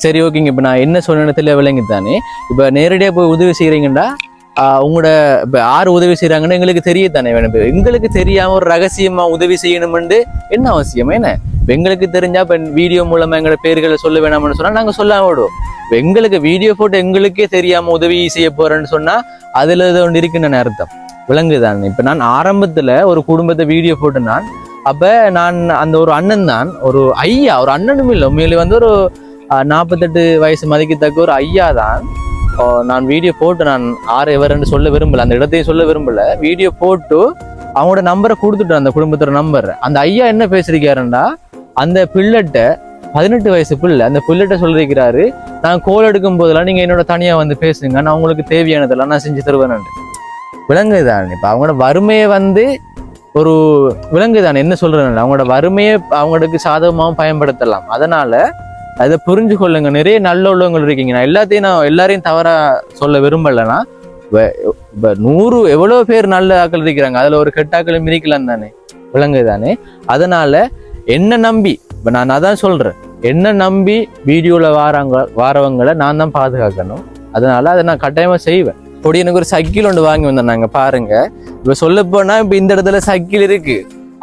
சரி ஓகேங்க. இப்போ நான் என்ன சொன்ன தெரியல விளங்கி தானே. இப்போ நேரடியாக போய் உதவி செய்கிறீங்கண்டா உங்களோட இப்போ யார் உதவி செய்கிறாங்கன்னு எங்களுக்கு தெரிய தானே வேணும். எங்களுக்கு தெரியாமல் ஒரு ரகசியமாக உதவி செய்யணும்னு என்ன அவசியம்? என்ன இப்போ எங்களுக்கு தெரிஞ்சால் இப்போ வீடியோ மூலமாக எங்களோட பேர்களை சொல்ல வேணாம்னு சொன்னால் நாங்கள் சொல்லாம விடுவோம். இப்போ எங்களுக்கு வீடியோ போட்டு எங்களுக்கே தெரியாமல் உதவி செய்ய போகிறேன்னு சொன்னால் அதில் இது ஒன்று இருக்குன்னு அர்த்தம். விளங்குதான். இப்போ நான் ஆரம்பத்தில் ஒரு குடும்பத்தை வீடியோ போட்டு அப்போ நான் அந்த ஒரு அண்ணன் தான், ஒரு ஐயா, ஒரு அண்ணனும் இல்லை, உண்மையிலே வந்து ஒரு 48 வயசு மதிக்கத்தக்க ஒரு ஐயா தான். நான் வீடியோ போட்டு நான் எவருன்னு சொல்ல விரும்பல, அந்த இடத்தையும் சொல்ல விரும்பல. வீடியோ போட்டு அவங்களோட நம்பரை கொடுத்துட்டேன், அந்த குடும்பத்தோட நம்பர். அந்த ஐயா என்ன பேசிருக்காருண்டா, அந்த பிள்ளைட்ட 18 வயசு பிள்ளை, அந்த பிள்ளைட்ட சொல்லிருக்கிறாரு, நான் கோல் எடுக்கும் போதெல்லாம் நீங்க என்னோட தனியா வந்து பேசுங்க, நான் உங்களுக்கு தேவையானதெல்லாம் நான் செஞ்சு தருவேன். விலங்குதான். இப்ப அவங்களோட வறுமையை வந்து ஒரு விலங்குதான் என்ன சொல்றேன், அவங்களோட வறுமையை அவங்களுக்கு சாதகமாகவும் பயன்படுத்தலாம். அதனால அதை புரிஞ்சு கொள்ளுங்க. நிறைய நல்ல உள்ளவங்கள் இருக்கீங்க. நான் எல்லாரையும் தவறா சொல்ல விரும்பலைன்னா, 100 எவ்வளவு பேர் நல்ல ஆக்கள் இருக்கிறாங்க, அதுல ஒரு கெட்டாக்களும் இருக்கலாம் தானே. விலங்குதானே. அதனால என்ன நம்பி, இப்ப நான் அதான் சொல்றேன், என்ன நம்பி வீடியோல வாரவங்களை நான் தான் பாதுகாக்கணும். அதனால அதை நான் கட்டாயமா செய்வேன். அப்படி எனக்கு ஒரு சைக்கிள் ஒன்று வாங்கி வந்தோம் நாங்க. பாருங்க, இப்ப சொல்ல போனா இப்ப இந்த இடத்துல சைக்கிள் இருக்கு,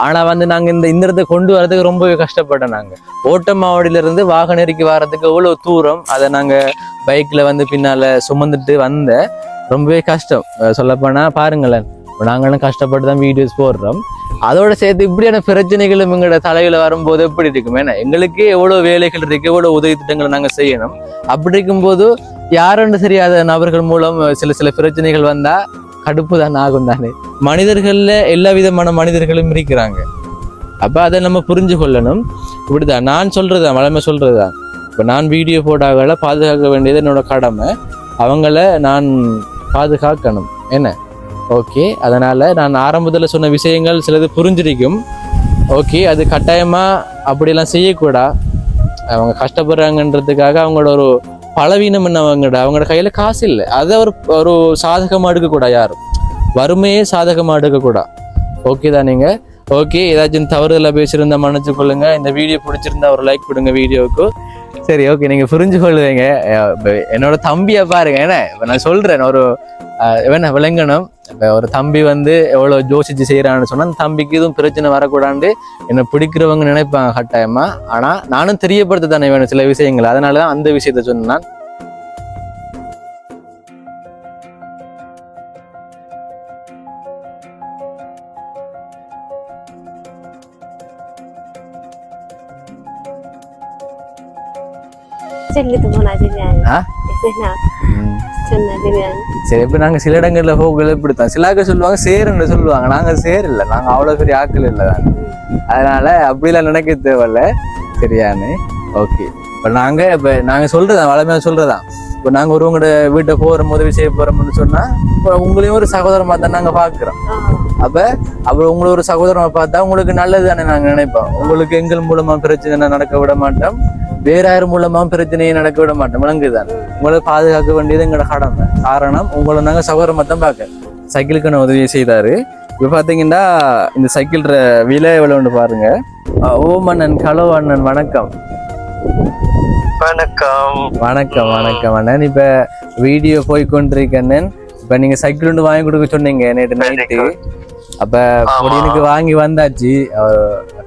ஆனா வந்து நாங்க இந்த இடத்த கொண்டு வரதுக்கு ரொம்பவே கஷ்டப்பட்டோம். நாங்க ஓட்டமாவடியில இருந்து வாகனேரிக்கு வர்றதுக்கு எவ்வளவு தூரம், அதை நாங்க பைக்ல வந்து பின்னால சுமந்துட்டு வந்த ரொம்பவே கஷ்டம். சொல்லப்போனா பாருங்களேன், நாங்களும் கஷ்டப்பட்டு தான் வீடியோஸ் போடுறோம். அதோட சேர்த்து இப்படியான பிரச்சனைகளும் எங்களோட தலையில வரும்போது எப்படி இருக்கும்? ஏன்னா எங்களுக்கு எவ்வளவு வேலைகள் இருக்கு, எவ்வளவு உதவி திட்டங்களை நாங்க செய்யணும். அப்படி இருக்கும்போது யாருன்னு தெரியாத நபர்கள் மூலம் சில பிரச்சனைகள் வந்தா கடுப்பு தான் ஆகும் தானே. மனிதர்கள்ல எல்லா விதமான மனிதர்களும் இருக்கிறாங்க. அப்ப அதை நம்ம புரிஞ்சு கொள்ளணும். இப்படிதான் நான் சொல்றதா, வளமை சொல்றதுதான். இப்ப நான் வீடியோ போட்டாக்களை பாதுகாக்க வேண்டியது என்னோட கடமை. அவங்கள நான் பாதுகாக்கணும். என்ன ஓகே. அதனால நான் ஆரம்பத்தில் சொன்ன விஷயங்கள் சிலது புரிஞ்சிருக்கும். ஓகே, அது கட்டாயமா அப்படியெல்லாம் செய்யக்கூடா. அவங்க கஷ்டப்படுறாங்கன்றதுக்காக அவங்களோட ஒரு பலவீனம் என்ன, அவங்களோட கையில காசு இல்லை, அதை ஒரு சாதகமா எடுக்கக்கூடாது. யாரும் வறுமையே சாதகமா எடுக்கக்கூடா. ஓகே தான். நீங்க ஓகே, ஏதாச்சும் தவறுதலா பேசியிருந்தா மன்னிச்சு கொள்ளுங்க. இந்த வீடியோ பிடிச்சிருந்தா ஒரு லைக் கொடுங்க வீடியோவுக்கு. சரி ஓகே, நீங்க புரிஞ்சு கொள்ளுவீங்க. என்னோட தம்பியை பாருங்க. ஏன்னா நான் சொல்றேன், ஒரு என்ன விளங்கணும். இப்போ ஒரு தம்பி வந்து எவ்வளோ யோசிச்சு செய்யறான்னு சொன்னா, அந்த தம்பிக்கு எதுவும் பிரச்சனை வரக்கூடாது என்னை பிடிக்கிறவங்க நினைப்பாங்க கட்டாயமா. ஆனா நானும் தெரியப்படுத்த தானே வேணும் சில விஷயங்கள். அதனாலதான் அந்த விஷயத்த சொன்னான். சரி, இப்ப நாங்க சில இடங்கள்ல போகல இப்படித்தான் சிலாக்க சொல்லுவாங்க, சேருன்னு சொல்லுவாங்க. நாங்க சேர் இல்லை, நாங்க அவ்வளவு பெரிய ஆக்கள் இல்லை தான். அதனால அப்படிலாம் நினைக்க தேவையில்ல. சரியானு ஓகே. இப்ப நாங்க சொல்றதான், வளமையா சொல்றதான். இப்போ நாங்க ஒருவங்களோட வீட்டை போறோம், உதவி செய்ய போறோம்னு சொன்னா உங்களையும் ஒரு சகோதரமா தான் நாங்க பாக்குறோம். அப்புறம் உங்களை ஒரு சகோதரமா பார்த்தா உங்களுக்கு நல்லது தானே நாங்க நினைப்போம். உங்களுக்கு எங்கள் மூலமா பிரச்சனை நடக்க விட மாட்டோம், வேற யாரும் மூலமா பிரச்சனையை நடக்க விட மாட்டோம். விளங்குதான். உங்களை பாதுகாக்க வேண்டியது எங்களோட கடமை. காரணம், உங்களை நாங்க சகோதரமா தான் பார்க்க சைக்கிளுக்கு நான் உதவி செய்தாரு. இப்ப பாத்தீங்கன்னா இந்த சைக்கிள் விலை எவ்வளவுன்னு பாருங்க. ஓம் அண்ணன், ஹலோ அண்ணன், வணக்கம். வணக்கம் வணக்கம் வணக்கம் அண்ணன். இப்ப வீடியோ போய்கொண்டிருக்கேன். இப்ப நீங்க சைக்கிள் ஒன்று வாங்கி கொடுக்க சொன்னீங்க நேற்று நைட்டு. அப்ப எனக்கு வாங்கி வந்தாச்சு,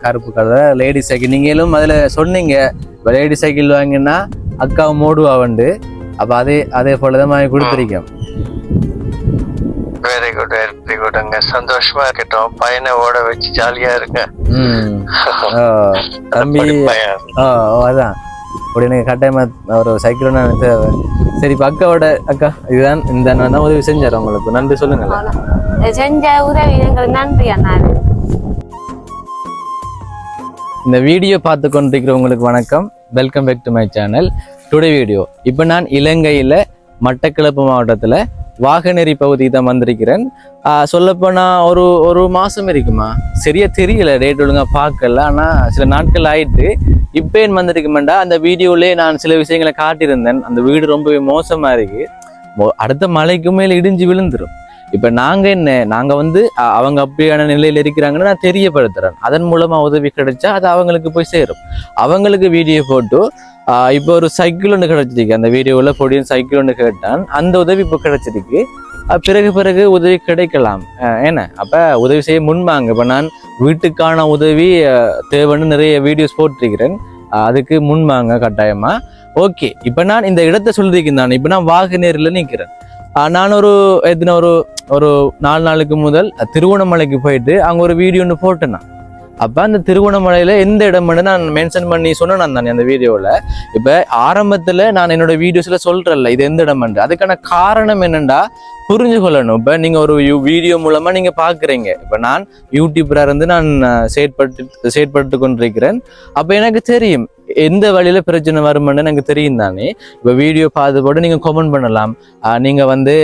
கருப்பு கலர் லேடி சைக்கிள். நீங்களும் அதுல சொன்னீங்க லேடி சைக்கிள் வாங்கினா அக்காவை மோடுவா வந்து. அப்ப அதே போலதான் வாங்கி கொடுத்துருக்கேன். வெரி குட், வெரி குட்ங்க. சந்தோஷமா இருக்கட்டும். பையனை ஓட வச்சு ஜாலியா இருங்க. தம்பி அதான் உடனே கட்டாயமா ஒரு சைக்கிள் தேவை. சரி, இப்ப அக்காவோட அக்கா இதுதான் இந்த அண்ணன் தான் உதவி செஞ்சாரு. உங்களுக்கு நன்றி சொல்லுங்க. செஞ்ச உதவி நன்றி அண்ணா. இந்த வீடியோ பார்த்து கொண்டிருக்கிறவங்களுக்கு வணக்கம். Welcome back to my channel. Today video இப்போ நான் இலங்கையில மட்டக்களப்பு மாவட்டத்துல வாகனேரி பகுதிக்கு தான் வந்திருக்கிறேன். சொல்லப்போனா ஒரு மாசம் இருக்குமா, சரியா தெரியல, டேட் ஒழுங்கா பார்க்கல. ஆனா சில நாட்கள் ஆயிட்டு இப்போ ஏன் வந்திருக்குமெண்டா, அந்த வீடியோலயே நான் சில விஷயங்களை காட்டியிருந்தேன். அந்த வீடு ரொம்பவே மோசமா இருக்கு, அடுத்த மழைக்கு மேல இடிஞ்சு விழுந்துரும். இப்ப நாங்க வந்து அவங்க அப்படியான நிலையில இருக்கிறாங்கன்னு நான் தெரியப்படுத்துறேன். அதன் மூலமா உதவி கிடைச்சா அது அவங்களுக்கு போய் சேரும். அவங்களுக்கு வீடியோ போட்டு இப்போ ஒரு சைக்கிள் ஒன்று கிடைச்சிருக்கு, அந்த வீடியோவில் பொடியும் சைக்கிள் ஒன்று கேட்டான், அந்த உதவி இப்போ கிடைச்சிருக்கு. பிறகு உதவி கிடைக்கலாம். ஏன்னா அப்போ உதவி செய்ய முன்பாங்க. இப்போ நான் வீட்டுக்கான உதவி தேவைன்னு நிறைய வீடியோஸ் போட்டிருக்கிறேன், அதுக்கு முன்பாங்க கட்டாயமா. ஓகே, இப்போ நான் இந்த இடத்த சொல்லியிருக்கேன். நான் இப்போ நான் வாகனேரியில் நிற்கிறேன். நான் ஒரு 4 நாளுக்கு முதல் திருவண்ணாமலைக்கு போயிட்டு அங்கே ஒரு வீடியோ ஒன்று போட்டேன். அப்போ அந்த திருவண்ணாமலையில் எந்த இடம் நான் மென்ஷன் பண்ணி சொன்னேன் தானே அந்த வீடியோவில். இப்போ ஆரம்பத்தில் நான் என்னோட வீடியோஸில் சொல்கிறேன்ல இது எந்த இடம், அதுக்கான காரணம் என்னென்னா புரிஞ்சு கொள்ளணும். இப்போ நீங்கள் ஒரு வீடியோ மூலமாக நீங்கள் பார்க்குறீங்க. இப்போ நான் யூடியூபராக இருந்து நான் செயற்பட்டு கொண்டிருக்கிறேன். அப்போ எனக்கு தெரியும் எந்த வழியில் பிரச்சனை வருமென்னு எனக்கு தெரியும் தானே. இப்போ வீடியோ பார்த்து போட்டு நீங்கள் கமெண்ட் பண்ணலாம், நீங்கள் வந்து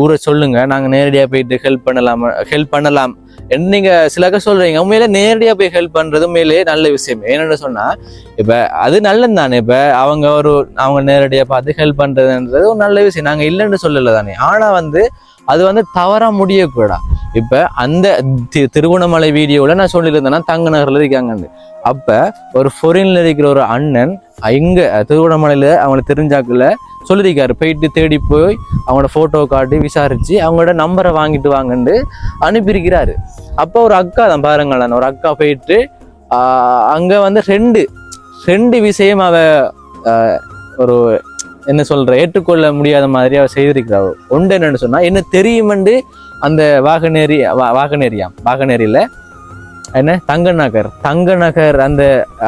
ஊரை சொல்லுங்கள், நாங்கள் நேரடியாக போயிட்டு ஹெல்ப் பண்ணலாம் என்று நீங்கள் சிலக்க சொல்கிறீங்க. உண்மையிலே நேரடியாக போய் ஹெல்ப் பண்ணுறது உண்மையிலே நல்ல விஷயம். ஏன்னு சொன்னால் இப்போ அது நல்லது தானே. இப்போ அவங்க நேரடியாக பார்த்து ஹெல்ப் பண்ணுறதுன்றது ஒரு நல்ல விஷயம், நாங்கள் இல்லைன்னு சொல்லலை தானே. ஆனால் அது தவறாக முடியக்கூடாது. இப்போ அந்த திருவண்ணாமலை வீடியோவில் நான் சொல்லியிருந்தேன்னா தங்க நகரில் இருக்காங்கன்னு. அப்போ ஒரு ஃபாரின்ல இருக்கிற ஒரு அண்ணன் இங்கே திருவண்ணாமலையில் அவங்களுக்கு தெரிஞ்சாக்குல சொல்லியிருக்காரு, போயிட்டு தேடி போய் அவங்களோட ஃபோட்டோ காட்டி விசாரித்து அவங்களோட நம்பரை வாங்கிட்டு வாங்கன்னு அனுப்பியிருக்கிறாரு. அப்போ ஒரு அக்கா தான் பாருங்களேன், ஒரு அக்கா போயிட்டு அங்கே ரெண்டு விஷயம் ஒரு என்ன சொல்ற ஏற்றுக்கொள்ள முடியாத மாதிரி அவர் செய்திருக்கிறார். ஒன்று என்னன்னு சொன்னா என்ன தெரியுமெண்டு அந்த வாகனேரியில என்ன தங்க நகர்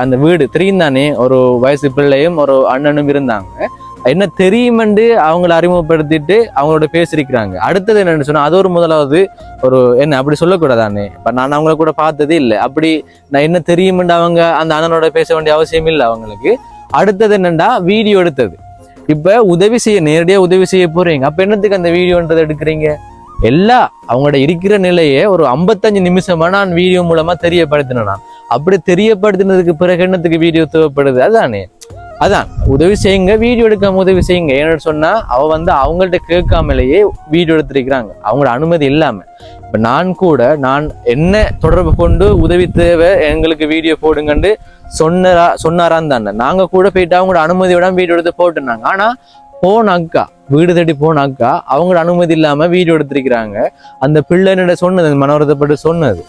அந்த வீடு தெரியும் தானே. ஒரு வயசு பிள்ளையும் ஒரு அண்ணனும் இருந்தாங்க. என்ன தெரியுமெண்டு அவங்களை அறிமுகப்படுத்திட்டு அவங்களோட பேசியிருக்கிறாங்க. அடுத்தது என்னன்னு சொன்னா அது ஒரு முதலாவது ஒரு என்ன அப்படி சொல்லக்கூடாதானே. இப்ப நான் அவங்கள கூட பார்த்ததே இல்லை. அப்படி நான் என்ன தெரியுமெண்டு அவங்க அந்த அண்ணனோட பேச வேண்டிய அவசியம் இல்லை அவங்களுக்கு. அடுத்தது என்னண்டா வீடியோ எடுத்தது. இப்ப நேரடியாக உதவி செய்ய போறீங்க, அப்ப என்னத்துக்கு அந்த வீடியோன்றதை எடுக்கிறீங்க? அவங்களோட இருக்கிற நிலையை ஒரு 55 நிமிஷமா நான் வீடியோ மூலமா தெரியப்படுத்தினேன். அப்படி தெரியப்படுத்தினதுக்கு பிறகு என்னத்துக்கு வீடியோ தேவைப்படுது? அதான் உதவி செய்யுங்க, வீடியோ எடுக்காம உதவி செய்யுங்க. ஏன்னு சொன்னா அவங்கள்ட்ட கேட்காமலேயே வீடியோ எடுத்திருக்கிறாங்க, அவங்களோட அனுமதி இல்லாம. இப்ப நான் என்ன தொடர்பு கொண்டு உதவி தேவை எங்களுக்கு வீடியோ போடுங்கன்னு சொன்னாரான்னு தானே. நாங்க கூட போயிட்டு அவங்களோட அனுமதியோட வீடியோ எடுத்து போட்டுனாங்க. ஆனா வீடு தேடி போனாக்கா அவங்களோட அனுமதி இல்லாம வீடியோ எடுத்திருக்கிறாங்க. அந்த பிள்ளை சொன்னது மனோரதப்பட்டு சொன்னது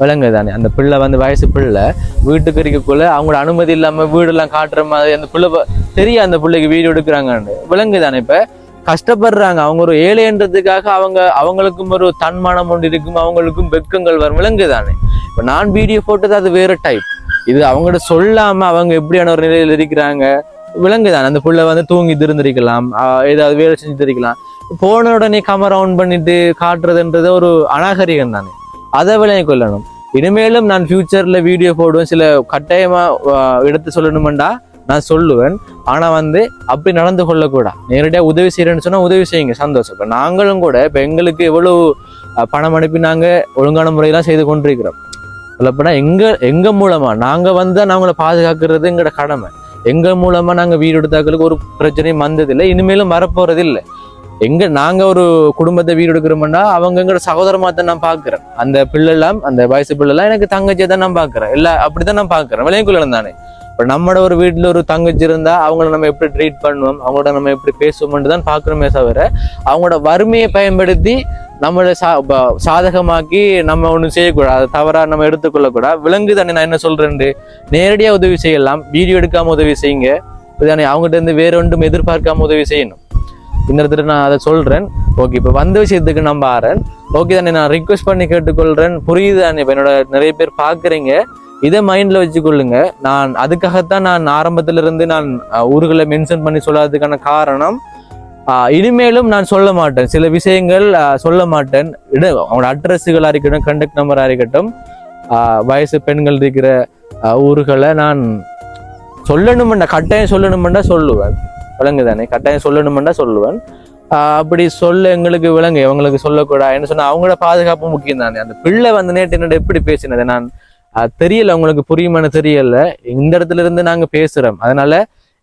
விலங்கு தானே. அந்த பிள்ளை வயசு பிள்ளை வீட்டுக்கு இருக்கக்குள்ள அவங்களோட அனுமதி இல்லாம வீடெல்லாம் காட்டுற மாதிரி அந்த பிள்ளை அந்த பிள்ளைக்கு வீடியோ எடுக்கிறாங்கன்னு விலங்கு தானே. இப்ப கஷ்டப்படுறாங்க, அவங்க ஒரு ஏழைன்றதுக்காக அவங்களுக்கும் ஒரு தன்மானம் ஒன்று இருக்கும், அவங்களுக்கும் வெக்கங்கள் வரும், விலங்கு தானே. இப்ப நான் வீடியோ போட்டது அது வேற டைப். இது அவங்கள்ட்ட சொல்லாம அவங்க எப்படியான ஒரு நிலையில இருக்கிறாங்க விலங்குதான். அந்த புள்ள தூங்கி இருந்திருக்கலாம், ஏதாவது வேலை செஞ்சு இருக்கலாம். போன உடனே கேமரா ஆன் பண்ணிட்டு காட்டுறதுன்றது ஒரு அநாகரிகம் தானே. அதை விளங்கி கொள்ளணும். இனிமேலும் நான் ஃபியூச்சர்ல வீடியோ போடுவேன், சில கட்டாயமா எடுத்து சொல்லணுமெண்டா நான் சொல்லுவேன். ஆனா அப்படி நடந்து கொள்ளக்கூடாது. நேரடியாக உதவி செய்யறேன்னு சொன்னா உதவி செய்யுங்க, சந்தோஷம். இப்ப நாங்களும் கூட இப்ப எங்களுக்கு எவ்வளவு பணம் அனுப்பி நாங்க ஒழுங்கான முறையெல்லாம் செய்து கொண்டிருக்கிறோம். சொல்லப்போனா எங்க மூலமா நாங்க அவங்கள பாதுகாக்கிறது எங்களோட கடமை. எங்க மூலமா நாங்க வீடு எடுத்தாக்களுக்கு ஒரு பிரச்சனையும் வந்ததில்லை, இனிமேலும் வரப்போறது இல்லை. நாங்க ஒரு குடும்பத்தை வீடு எடுக்கிறோம்னா அவங்க எங்களோட சகோதரமா தான் நான் பாக்குறேன். அந்த பிள்ளைலாம் அந்த வயசு பிள்ளைலாம் எனக்கு தங்கச்சியை தான் நான் பாக்குறேன், அப்படித்தான் நான் பாக்குறேன், விளையக்குள்ள தானே. இப்போ நம்மளோட ஒரு வீட்டுல ஒரு தங்கச்சி இருந்தா அவங்கள நம்ம எப்படி ட்ரீட் பண்ணுவோம், அவங்களோட நம்ம எப்படி பேசுவோம்னு தான் பாக்குறோமே தவிர அவங்களோட வறுமையை பயன்படுத்தி நம்மளை சாதகமாக்கி நம்ம ஒன்றும் செய்யக்கூடாது, அதை தவறா நம்ம எடுத்துக்கொள்ளக்கூடாது. விலங்கு தானே. நான் என்ன சொல்றேன், நேரடியா உதவி செய்யலாம், வீடியோ எடுக்காம உதவி செய்யுங்க. இதுதானே அவங்ககிட்ட இருந்து வேற ஒன்றும் எதிர்பார்க்காம உதவி செய்யணும். இந்த இடத்துல நான் அதை சொல்றேன். ஓகே, இப்போ வந்த விஷயத்துக்கு நம்ம ஆறேன். ஓகே தானே, நான் ரிக்வெஸ்ட் பண்ணி கேட்டுக்கொள்றேன். புரியுது தானே. இப்போ என்னோட நிறைய பேர் பாக்குறீங்க, இதை மைண்ட்ல வச்சுக்கொள்ளுங்க. நான் அதுக்காகத்தான் நான் ஆரம்பத்துல இருந்து நான் ஊர்களை மென்ஷன் பண்ணி சொல்லாததுக்கான காரணம், இனிமேலும் நான் சொல்ல மாட்டேன், சில விஷயங்கள் சொல்ல மாட்டேன். அவங்களோட அட்ரஸுகளா இருக்கட்டும், கண்டக்ட் நம்பரா இருக்கட்டும், வயசு பெண்கள் இருக்கிற ஊர்களை நான் சொல்லணுமெண்டா, கட்டாயம் சொல்லணுமெண்டா சொல்லுவேன். விலங்கு தானே, கட்டாயம் சொல்லணுமெண்டா சொல்லுவேன். அப்படி எங்களுக்கு விலங்கு, அவங்களுக்கு சொல்லக்கூடாது என்ன சொன்னா அவங்களோட பாதுகாப்பு முக்கியம் தானே. அந்த பிள்ளை நேற்று என்னோட எப்படி பேசினது நான் தெரியல, உங்களுக்கு புரியுமான்னு தெரியல. இந்த இடத்துல இருந்து நாங்க பேசுறோம், அதனால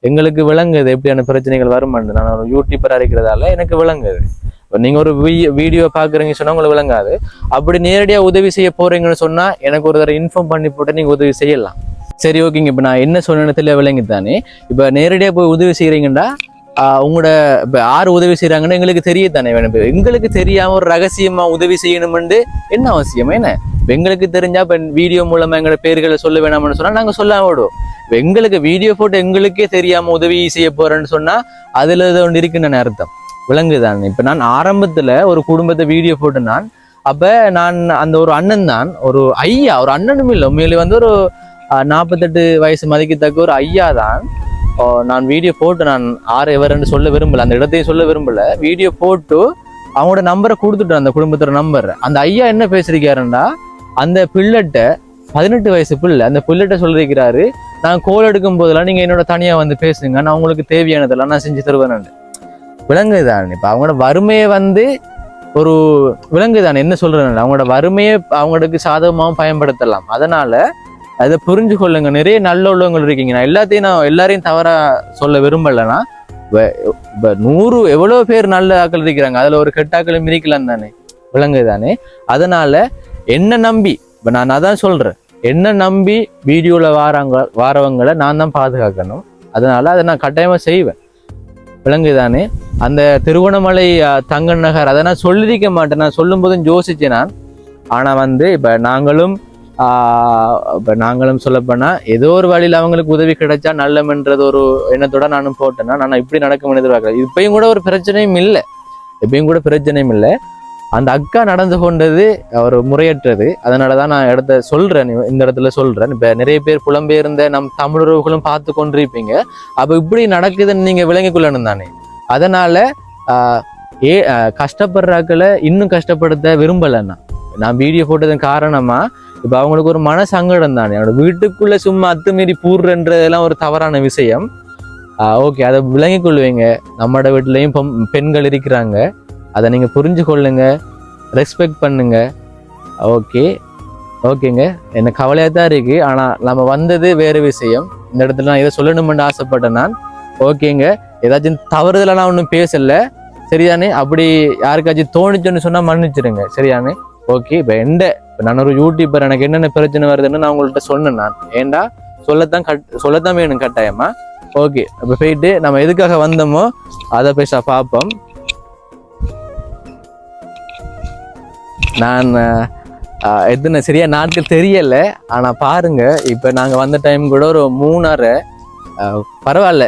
எங்களுக்கு விளங்குது எப்படியான பிரச்சனைகள் வருமானு. நான் ஒரு யூடியூபரா இருக்கிறதால எனக்கு விளங்குது. நீங்க ஒரு வீடியோ பாக்குறீங்கன்னு சொன்னா உங்களுக்கு விளங்காது. அப்படி நேரடியா உதவி செய்ய போறீங்கன்னு சொன்னா எனக்கு ஒரு தடவை இன்ஃபார்ம் பண்ணி போட்டு நீங்க உதவி செய்யலாம். சரி ஓகேங்க. இப்போ நான் என்ன சொன்ன தெளிவா விளங்கித்தானே. இப்போ நேரடியாக போய் உதவி செய்கிறீங்கண்டா உங்களோட இப்போ யார் உதவி செய்கிறாங்கன்னு எங்களுக்கு தெரியத்தானே வேணும். இப்போ எங்களுக்கு தெரியாமல் ஒரு ரகசியமாக உதவி செய்யணுமெண்டு என்ன அவசியம்? என்ன இப்போ எங்களுக்கு தெரிஞ்சா இப்போ வீடியோ மூலமாக எங்களோட பேர்களை சொல்ல வேணாம்னு சொன்னால் நாங்கள் சொல்லாம விடுவோம். இப்போ எங்களுக்கு வீடியோ போட்டு எங்களுக்கே தெரியாமல் உதவி செய்ய போகிறேன்னு சொன்னால் அதில் ஒன்று இருக்குன்னு அர்த்தம். விளங்குதான். இப்போ நான் ஆரம்பத்தில் ஒரு குடும்பத்தை வீடியோ போட்டு அப்போ நான் அந்த ஒரு அண்ணன் தான், ஒரு ஐயா, ஒரு அண்ணனும் இல்லை, உண்மையிலே வந்து ஒரு 48 வயசு மதிக்கத்தக்க ஒரு ஐயா தான். நான் வீடியோ போட்டு நான் எவருன்னு சொல்ல விரும்பல, அந்த இடத்தையும் சொல்ல விரும்பல. வீடியோ போட்டு அவங்களோட நம்பரை கொடுத்துட்டேன், அந்த குடும்பத்தோட நம்பர். அந்த ஐயா என்ன பேசிருக்காருன்னா, அந்த பிள்ளைட்ட 18 வயசு பிள்ளை, அந்த பிள்ளைட்ட சொல்லிருக்கிறாரு, நான் கோல் எடுக்கும் போதெல்லாம் நீங்க என்னோட தனியா வந்து பேசுங்க, நான் உங்களுக்கு தேவையானதெல்லாம் நான் செஞ்சு தருவேன். விலங்குதான். இப்ப அவங்களோட வறுமையை வந்து ஒரு விலங்குதான் என்ன சொல்றேன், அவங்களோட வறுமையை அவங்களுக்கு சாதகமாகவும் பயன்படுத்தலாம். அதனால அதை புரிஞ்சு கொள்ளுங்க. நிறைய நல்ல உள்ளவங்க இருக்கீங்க. நான் எல்லாரையும் தவறா சொல்ல விரும்பலைன்னா, 100 எவ்வளவு பேர் நல்ல ஆக்கள் இருக்கிறாங்க, அதுல ஒரு கெட்டாக்களும் இருக்கலாம் தானே. விலங்குதானே. அதனால என்ன நம்பி, இப்ப நான் அதான் சொல்றேன், என்ன நம்பி வீடியோல வாரவங்களை நான் தான் பாதுகாக்கணும். அதனால அதை நான் கட்டாயமா செய்வேன். விலங்குதானே. அந்த திருவண்ணாமலை தங்கன் நகர் அதை நான் சொல்லிருக்க மாட்டேன், நான் சொல்லும் போதும் யோசிச்சேன் நான். ஆனா வந்து இப்ப நாங்களும் சொல்லப்போனா ஏதோ ஒரு வழியில அவங்களுக்கு உதவி கிடைச்சா நல்லமென்றது ஒரு எண்ணத்தோட நானும் போட்டேன்னா நான் இப்படி நடக்கும் எதிர்பார்க்கல. இப்பயும் கூட ஒரு பிரச்சனையும் இல்லை, எப்பயும் கூட பிரச்சனையும் இல்லை. அந்த அக்கா நடந்து கொண்டது ஒரு முறையற்றது. அதனாலதான் நான் சொல்றேன், இந்த இடத்துல சொல்றேன். இப்ப நிறைய பேர் புலம்பெயர்ந்த நம் தமிழர்களும் பார்த்து கொண்டிருப்பீங்க. அப்ப இப்படி நடக்குதுன்னு நீங்க விளங்கிக் கொள்ளணும் தானே. அதனால கஷ்டப்படுறாக்களை இன்னும் கஷ்டப்படுத்த விரும்பலைன்னா நான் வீடியோ போட்டதன் காரணமா இப்ப அவங்களுக்கு ஒரு மன சங்கடம் தானே. அவனோட வீட்டுக்குள்ள சும்மா அத்துமீறி பூர்றன்றதெல்லாம் ஒரு தவறான விஷயம். ஓகே, அதை விளங்கிக் கொள்வீங்க. நம்மளோட வீட்டுலயும் பெண்கள் இருக்கிறாங்க, அதை நீங்க புரிஞ்சு கொள்ளுங்க, ரெஸ்பெக்ட் பண்ணுங்க. ஓகேங்க. என்ன கவலையா தான் இருக்கு, ஆனா நம்ம வந்தது வேற விஷயம். இந்த இடத்துல நான் இதை சொல்லணும்னு ஆசைப்பட்டேன் நான். ஓகேங்க, ஏதாச்சும் தவறுதல நான் ஒன்றும் பேசல, சரிதானே. அப்படி யாருக்காச்சும் தோணுச்சுன்னு சொன்னா மன்னிச்சிருங்க, சரியானே. ஓகே. இப்போ நான் ஒரு யூடியூபர், எனக்கு என்னென்ன பிரச்சனை வருதுன்னு நான் உங்கள்கிட்ட சொன்னேன் நான். ஏண்டா சொல்லத்தான் வேணும் கட்டாயமா. ஓகே, இப்போ போயிட்டு நம்ம எதுக்காக வந்தோமோ அதை பேச பார்ப்போம். நான் எத்தனை சரியா நாட்கள் தெரியல, ஆனா பாருங்க, இப்ப நாங்க வந்த டைம் கூட ஒரு 3:30 பரவாயில்ல,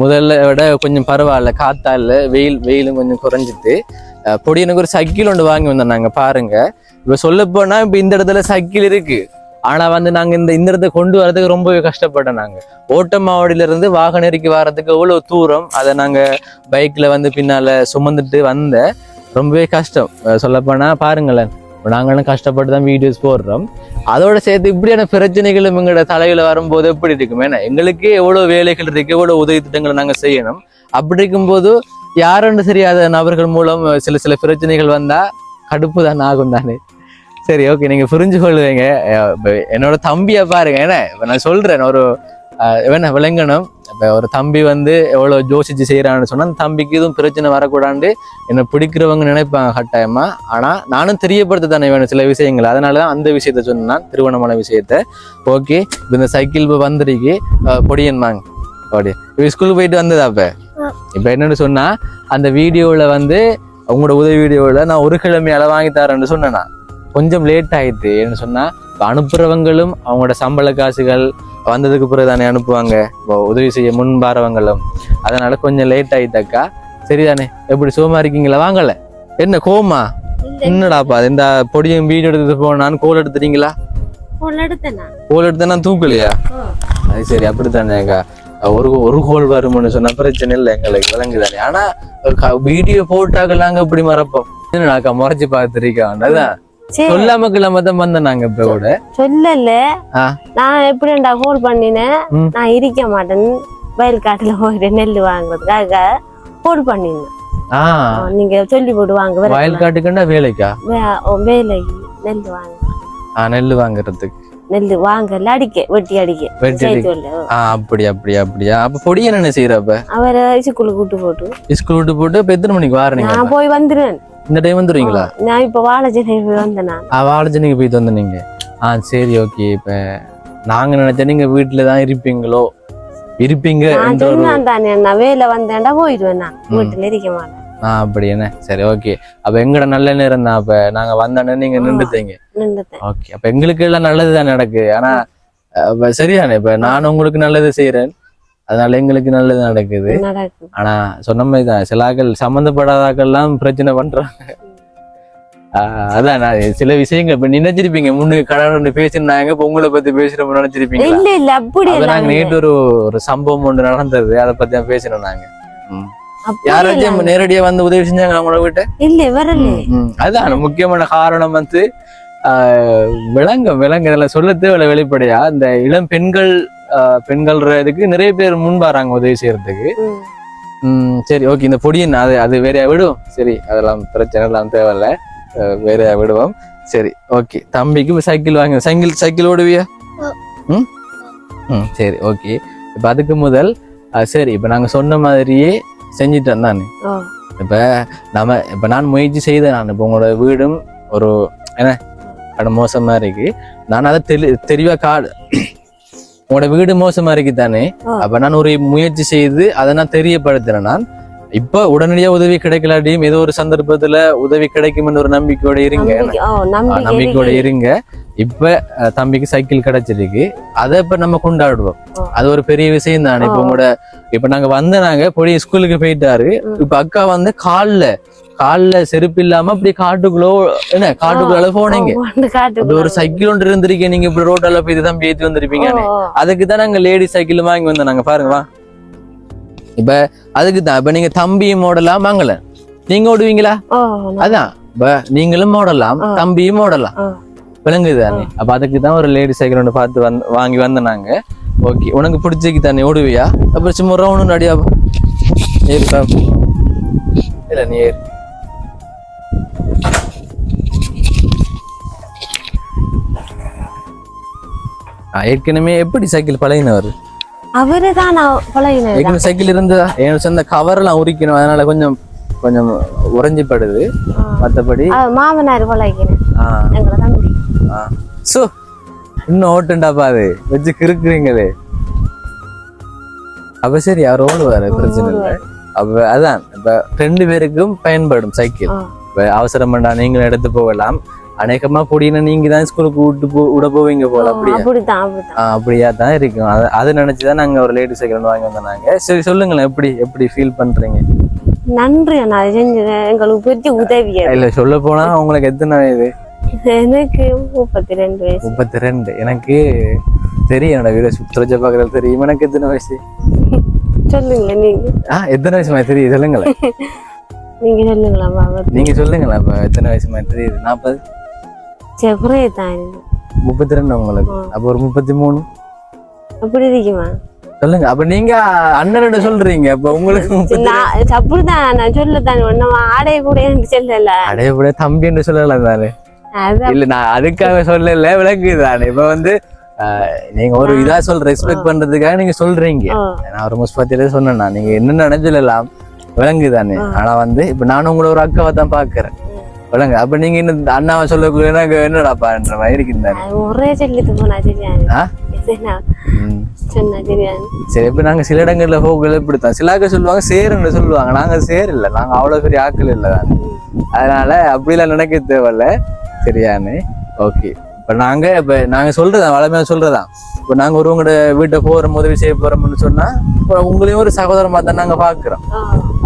முதல்ல விட கொஞ்சம் பரவாயில்ல, காத்தால வெயிலும் கொஞ்சம் குறைஞ்சிட்டு. பொடி எனக்கு ஒரு சைக்கிள் ஒன்று வாங்கி வந்தோம் நாங்க. பாருங்க, இப்ப சொல்ல போனா இப்ப இந்த இடத்துல சைக்கிள் இருக்கு, ஆனா வந்து நாங்க இந்த இடத்த கொண்டு வரதுக்கு ரொம்பவே கஷ்டப்பட்டோம். நாங்க ஓட்டமாவடியில இருந்து வாகனேரிக்கு வர்றதுக்கு எவ்வளவு தூரம், அதை நாங்க பைக்ல வந்து பின்னால சுமந்துட்டு ரொம்பவே கஷ்டம். சொல்லப்போனா பாருங்களேன், நாங்களும் கஷ்டப்பட்டு தான் வீடியோஸ் போடுறோம். அதோட சேர்த்து இப்படியான பிரச்சனைகளும் எங்களோட தலையில வரும்போது எப்படி இருக்கும்? ஏன்னா எங்களுக்கே எவ்வளவு வேலைகள் இருக்கு, எவ்வளவு உதவி திட்டங்களை நாங்க செய்யணும். அப்படி இருக்கும்போது யாருன்னு தெரியாத நபர்கள் மூலம் சில பிரச்சனைகள் வந்தா கடுப்பு தான் ஆகும் தானே. சரி, ஓகே, நீங்க புரிஞ்சு கொள்ளுவீங்க. என்னோட தம்பியை பாருங்க, ஏன்னா நான் சொல்றேன், ஒரு வேணா விளங்கணும். இப்போ ஒரு தம்பி வந்து எவ்வளோ யோசிச்சு செய்யறான்னு சொன்னா அந்த தம்பிக்கு எதுவும் பிரச்சனை வரக்கூடாது என்னை பிடிக்கிறவங்க நினைப்பாங்க கட்டாயமா. ஆனா நானும் தெரியப்படுத்த தானே வேணும் சில விஷயங்கள். அதனாலதான் அந்த விஷயத்த சொன்னான், திருவண்ணாமலை விஷயத்த. ஓகே, இப்போ இந்த சைக்கிள் இப்போ வந்துருக்கு பொடியன் வாங்க அப்படி இப்போ ஸ்கூலுக்கு போயிட்டு வந்ததா. இப்ப என்னன்னு சொன்னா, அந்த வீடியோல வந்து உங்களோட உதவி வீடியோல நான் ஒரு கிழமையால வாங்கி தரேன்னு சொன்னேன்னா கொஞ்சம் லேட் ஆயிடுது. என்ன சொன்னா, அனுப்புறவங்களும் அவங்களோட சம்பள காசுகள் வந்ததுக்கு பிறகு தானே அனுப்புவாங்க, உதவி செய்ய முன்பாரவங்களும். அதனால கொஞ்சம் லேட் ஆயிட்டாக்கா. சரிதானே, எப்படி சுகமா இருக்கீங்களா? வாங்கல, என்ன கோமா? என்னடாப்பா இந்த பொடியும் வீடியோ எடுத்து போனான்னு கோல் எடுத்துட்டீங்களா? கோல் எடுத்தேன்னா தூக்கலையா? அது சரி, அப்படித்தானேக்கா. ஒரு கோல் வரும்னு சொன்ன பிரச்சனை இல்லை எங்களுக்கு, விளங்குதானே. ஆனா வீடியோ போட்டாக்கலாங்க இப்படி மறப்போம். என்னக்கா முறைச்சு பார்த்துருக்கான், அதான் சொல்லாம கிளம்ப தான் வந்தேன் நாங்க. இப்ப கூட சொல்லல, நான் எப்படிண்டா கோல் பண்ணினேன், நான் இருக்க மாட்டேன், வயல் காட்டுல போயிட்டு நெல் வாங்குறதுக்காக கோல் பண்ணினேன். நீங்க சொல்லி போடுவாங்க வயல் காட்டுக்குன்னா வேலைக்கா? வேலைக்கு நெல் வாங்க. நெல் வாங்குறதுக்கு நெல் வாங்கல, வெட்டி அடிக்க. அப்படியா? அப்ப பொடி என்ன செய்யறப்ப? அவரை ஸ்கூலுக்கு கூட்டு போட்டு இப்ப எத்தனை மணிக்கு வாரீங்க? நான் போய் வந்துடுறேன். இந்த டைம் வந்துடுவீங்களா? நான் இப்ப வாழைச்சேனைக்கு போய் வந்தேன். வாழைச்சேனைக்கு போயிட்டு வந்தீங்க? சரி, ஓகே. இப்ப நாங்க நினைச்சா நீங்க வீட்டுல தான் இருப்பீங்களோ இருப்பீங்க நான் என்ற ஒரு சொன்னான் தானே நான் வேலை வந்தேன்டா போயிடுவேன் நான் வீட்டுல இருக்க மாட்டேன் அப்படி என்ன சரி ஓகே அப்ப எங்கட நல்ல நேரம் தான் அப்ப நாங்க வந்தோடனே நீங்க நின்றுட்டீங்க நின்றுட்டேன். ஓகே அப்ப எங்களுக்கு எல்லாம் நல்லது தான் நடக்கு ஆனா சரிதானே இப்ப நான் உங்களுக்கு நல்லது செய்யறேன் அதனால எங்களுக்கு நல்லது நடக்குது நடக்கும். ஆனா சொன்ன மாதிரி தான் சிலாக்கள் சம்மந்தப்படாதாக்கள்லாம் பிரச்சனை பண்றாங்க அதான் நான் சில விஷயங்கள் இப்ப நினைச்சிருப்பீங்க முன்னுக்கு கடவுள் பேசினாங்க இப்ப உங்களை பத்தி பேசுறப்ப நினைச்சிருப்பீங்க இல்ல இல்ல அப்படி நாங்க நேற்று ஒரு சம்பவம் ஒன்று நடந்தது அதை பத்தி தான் பேசினோம் நாங்க யாராச்சும் நேரடியா வந்து உதவி செஞ்சாங்க அவங்கள விட்டு இல்ல வரல. அதான் முக்கியமான காரணம் வந்து விலங்கு இதெல்லாம் சொல்ல தேவையில்ல வெளிப்படையா இந்த இளம் பெண்கள்றதுக்கு நிறைய பேர் முன் வராங்க உதவி செய்யறதுக்கு. சரி ஓகே இந்த பொடியின் அது வேறையா விடுவோம் சரி அதெல்லாம் பிரச்சனை எல்லாம் தேவையில்ல வேறையா விடுவோம் சரி ஓகே தம்பிக்கு சைக்கிள் வாங்க சைக்கிள் ஓடுவியா சரி ஓகே இப்ப அதுக்கு முதல் சரி இப்ப நாங்க சொன்ன மாதிரியே செஞ்சிட்டேன் தானே இப்ப நான் முயற்சி செய்தேன் நான் இப்ப உங்களோட வீடும் ஒரு என்ன கடை மோசமா இருக்கு நான் அதை தெளிவா உங்களோட வீடு மோசமா இருக்கு தானே அப்ப நான் ஒரு முயற்சி செய்து அதை நான் தெரியப்படுத்துறேன் நான் இப்ப உடனடியா உதவி கிடைக்கலாட்டியும் ஏதோ ஒரு சந்தர்ப்பத்துல உதவி கிடைக்கும்னு ஒரு நம்பிக்கையோட இருங்க இப்ப தம்பிக்கு சைக்கிள் கிடைச்சிருக்கு அதை இப்ப நம்ம கொண்டாடுவோம் அது ஒரு பெரிய விஷயம் தானே இப்ப நாங்க வந்தாங்க பொடி ஸ்கூலுக்கு போயிட்டாரு இப்ப அக்கா வந்து கால்ல செருப்பு இல்லாம அப்படி காட்டுக்குள்ள போனீங்க ஒரு சைக்கிள் ஒன்று இருந்திருக்கீங்க நீங்க இப்படி ரோட்டால போய் தம்பி ஏற்றி வந்திருப்பீங்க அதுக்குதான் நாங்க லேடி சைக்கிள் வாங்கி வந்தோம் நாங்க பாருங்க வா இப்ப அதுக்குதான் இப்ப நீங்க தம்பியும் ஓடலாம் வாங்கல நீங்க ஓடுவீங்களா அதான் இப்ப நீங்களும் ஓடலாம் தம்பியும் ஓடலாம் விளங்குதானே அப்ப அதுக்குதான் ஒரு லேடி சைக்கிள் ஒன்று பார்த்து வாங்கி வந்தாங்க ஓகே உனக்கு பிடிச்சிக்கு தானே ஓடுவியா அப்புறம் சும்மா ரவுண்டு அடியா ஏறுப்பா இல்ல நீ ஏறு ஏற்கனவே எப்படி சைக்கிள் பழகினவர் அவருதான் ஏற்கனவே சைக்கிள் இருந்ததா எனக்கு சொந்த கவர் எல்லாம் உரிக்கணும் அதனால கொஞ்சம் உறைஞ்சிப்படுது மத்தபடி மாமனார் பழகினேன் இன்னும் ஓட்டுண்டாப்பா அது வச்சு கிறுக்குறீங்களே அப்ப சரி அவர் ஓடுவாரு பிரச்சனை இல்லை அப்ப அதான் இப்ப 2 பேருக்கும் பயன்படும் சைக்கிள் இப்ப அவசரம் பண்ணா நீங்களும் எடுத்து போகலாம் அநேகமா பொடினா நீங்க தான் ஸ்கூலுக்கு விட போவீங்க போல அப்படியா தான் இருக்கும் அதை நினைச்சுதான் நாங்க ஒரு லேடி சைக்கிள் வாங்கி வந்தாங்க சரி சொல்லுங்களேன் எப்படி ஃபீல் பண்றீங்க நன்றி அண்ணா எங்களுக்கு பெரிய உதவி இல்ல சொல்ல போனா உங்களுக்கு எத்தனை வயது எனக்கு 32 வயசு 32 எனக்கு தெரியும் என்னோட வீட சுற்றுச்ச பாக்குறது தெரியும் எனக்கு எத்தனை வயசு சொல்லுங்க நீங்க எத்தனை வயசு மாதிரி தெரியுது சொல்லுங்களேன் நீங்க சொல்லுங்களா நீங்க சொல்லுங்களா எத்தனை வயசு மாதிரி தெரியுது 40 32 உங்களுக்கு அப்ப ஒரு 33 அப்படி இருக்குமா சொல்லுங்க அப்ப நீங்க அண்ணன் சொல்றீங்க அப்ப உங்களுக்கு அப்படிதான் நான் சொல்லத்தான் ஒன்னும் ஆடைய கூட சொல்லல ஆடைய கூட தம்பி என்று சொல்லலாம் தானே இல்ல நான் அதுக்காக சொல்லல விளக்குதானே இப்ப வந்து நீங்க ஒரு இதா ரெஸ்பெக்ட் பண்றதுக்காக நீங்க சொல்றீங்க நான் ஒரு முஸ்பத்திலே சொன்னேன்னா நீங்க என்ன நினைச்சலாம் விளங்குதானே ஆனா வந்து இப்ப நானும் உங்களை ஒரு அக்காவை தான் பாக்குறேன் விளங்கு அப்ப நீங்க இன்னும் அண்ணாவை சொல்லக்கூடிய எனக்கு என்னடாப்பான்ற மாதிரி இருக்குதானே ஒரே சொல்லிட்டு போனா சரி இப்ப நாங்க சில இடங்கள்ல போகல இப்படித்தான் சிலாக்க சொல்லுவாங்க சேருன்னு சொல்லுவாங்க நாங்க சேர் இல்ல நாங்க அவ்வளவு பெரிய ஆக்கள் இல்ல தானே அதனால அப்படிலாம் நினைக்க தேவையில்ல சரியானு ஓகே இப்ப நாங்க சொல்றதா வளமையா சொல்றதா இப்ப நாங்க ஒருவங்களோட வீட்டை போறோம் உதவி செய்ய போறோம்னு சொன்னா உங்களையும் ஒரு சகோதரமா தான் நாங்க பாக்குறோம்